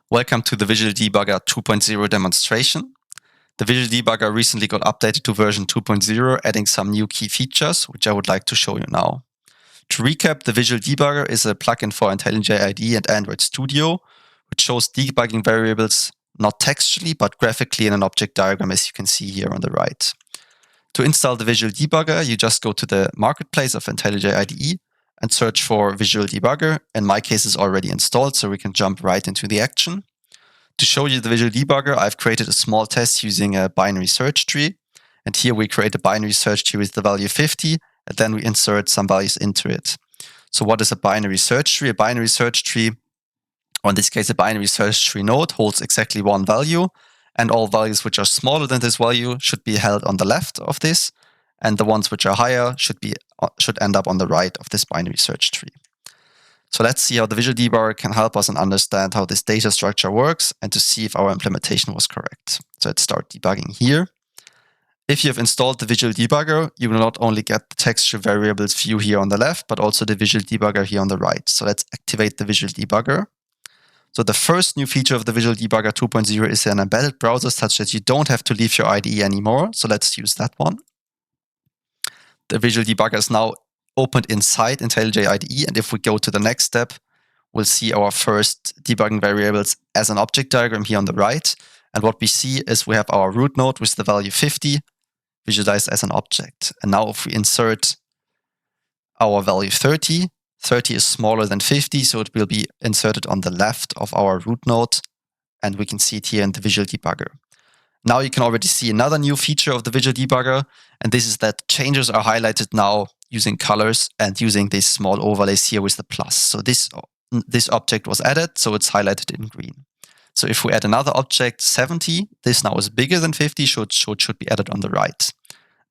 Welcome to the Visual Debugger 2.0 demonstration. The Visual Debugger recently got updated to version 2.0, adding some new key features, which I would like to show you now. To recap, the Visual Debugger is a plugin for IntelliJ IDE and Android Studio, which shows debugging variables not textually, but graphically in an object diagram, as you can see here on the right. To install the Visual Debugger, you just go to the marketplace of IntelliJ IDE and search for Visual Debugger. In my case, it's already installed, so we can jump right into the action. To show you the Visual Debugger, I've created a small test using a binary search tree. And here we create a binary search tree with the value 50, and then we insert some values into it. So what is a binary search tree? A binary search tree, or in this case, a binary search tree node, holds exactly one value, and all values which are smaller than this value should be held on the left of this, and the ones which are higher should end up on the right of this binary search tree. So let's see how the Visual Debugger can help us and understand how this data structure works and to see if our implementation was correct. So let's start debugging here. If you have installed the Visual Debugger, you will not only get the texture variables view here on the left, but also the Visual Debugger here on the right. So let's activate the Visual Debugger. So the first new feature of the Visual Debugger 2.0 is an embedded browser such that you don't have to leave your IDE anymore. So let's use that one. The Visual Debugger is now opened inside IntelliJ IDE, and if we go to the next step, we'll see our first debugging variables as an object diagram here on the right. And what we see is we have our root node with the value 50 visualized as an object. And now if we insert our value 30, 30 is smaller than 50, so it will be inserted on the left of our root node, and we can see it here in the Visual Debugger. Now you can already see another new feature of the Visual Debugger, and this is that changes are highlighted now using colors and using these small overlays here with the plus. So this object was added, so it's highlighted in green. So if we add another object, 70, this now is bigger than 50, so it should be added on the right.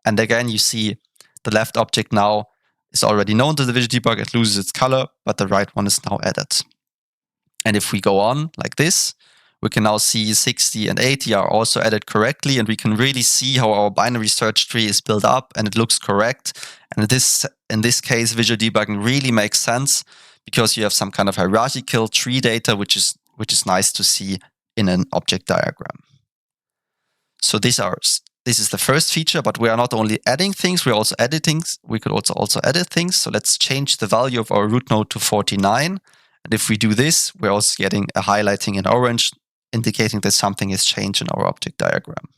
And again, you see the left object now is already known to the Visual Debugger, it loses its color, but the right one is now added. And if we go on like this, we can now see 60 and 80 are also added correctly, and we can really see how our binary search tree is built up and it looks correct. And in this case, visual debugging really makes sense because you have some kind of hierarchical tree data, which is nice to see in an object diagram. So this is the first feature, but we are not only adding things, we're also editing. We could also edit things. So let's change the value of our root node to 49. And if we do this, we're also getting a highlighting in orange, indicating that something has changed in our object diagram.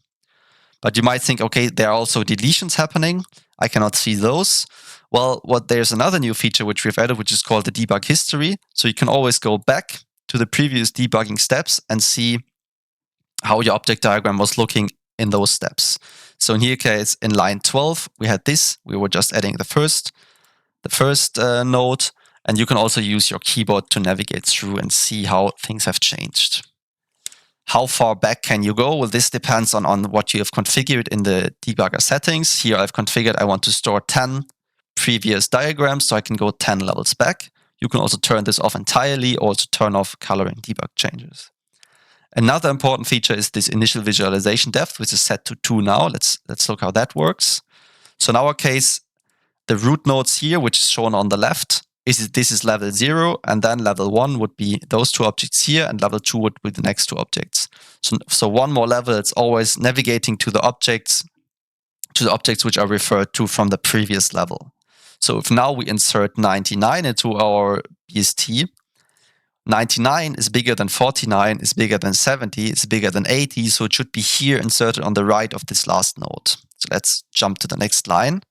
But you might think, okay, there are also deletions happening. I cannot see those. Well, there's another new feature which we've added, which is called the debug history. So you can always go back to the previous debugging steps and see how your object diagram was looking in those steps. So in here case, in line 12, we had this. We were just adding the first node. And you can also use your keyboard to navigate through and see how things have changed. How far back can you go? Well, this depends on what you have configured in the debugger settings. Here I've configured I want to store 10 previous diagrams, so I can go 10 levels back. You can also turn this off entirely, or also turn off coloring debug changes. Another important feature is this initial visualization depth, which is set to 2 now. Let's look how that works. So in our case, the root nodes here, which is shown on the left, this is level 0, and then level 1 would be those 2 objects here, and level 2 would be the next 2 objects. So one more level, it's always navigating to the objects which are referred to from the previous level. So if now we insert 99 into our BST, 99 is bigger than 49, is bigger than 70, is bigger than 80, so it should be here inserted on the right of this last node. So let's jump to the next line.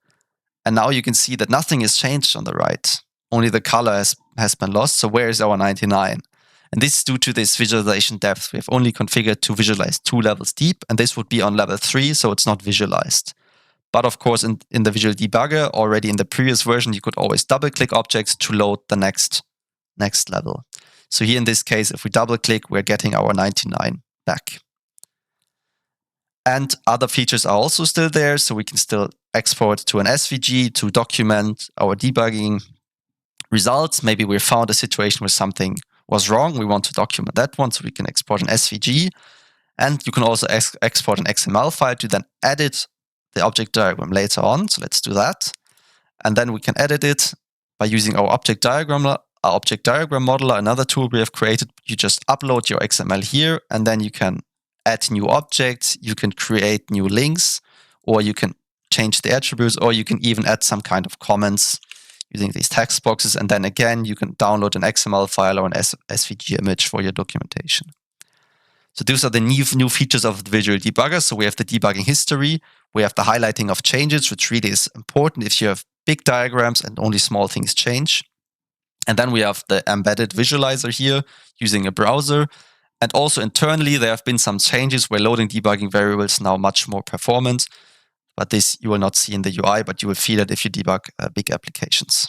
And now you can see that nothing has changed on the right. Only the color has been lost. So where is our 99? And this is due to this visualization depth. We have only configured to visualize 2 levels deep, and this would be on level 3, so it's not visualized. But of course, in the Visual Debugger, already in the previous version, you could always double-click objects to load the next level. So here in this case, if we double-click, we're getting our 99 back. And other features are also still there, so we can still export to an SVG to document our debugging results. Maybe we found a situation where something was wrong. We want to document that one, so we can export an SVG. And you can also export an XML file to then edit the object diagram later on. So let's do that. And then we can edit it by using our object diagram our object diagram modeler, another tool we have created. You just upload your XML here, and then you can add new objects, you can create new links, or you can change the attributes, or you can even add some kind of comments using these text boxes. And then again, you can download an XML file or an SVG image for your documentation. So those are the new features of the Visual Debugger. So we have the debugging history, we have the highlighting of changes, which really is important if you have big diagrams and only small things change. And then we have the embedded visualizer here using a browser. And also internally, there have been some changes where loading debugging variables now much more performant. But this you will not see in the UI, but you will feel it if you debug big applications.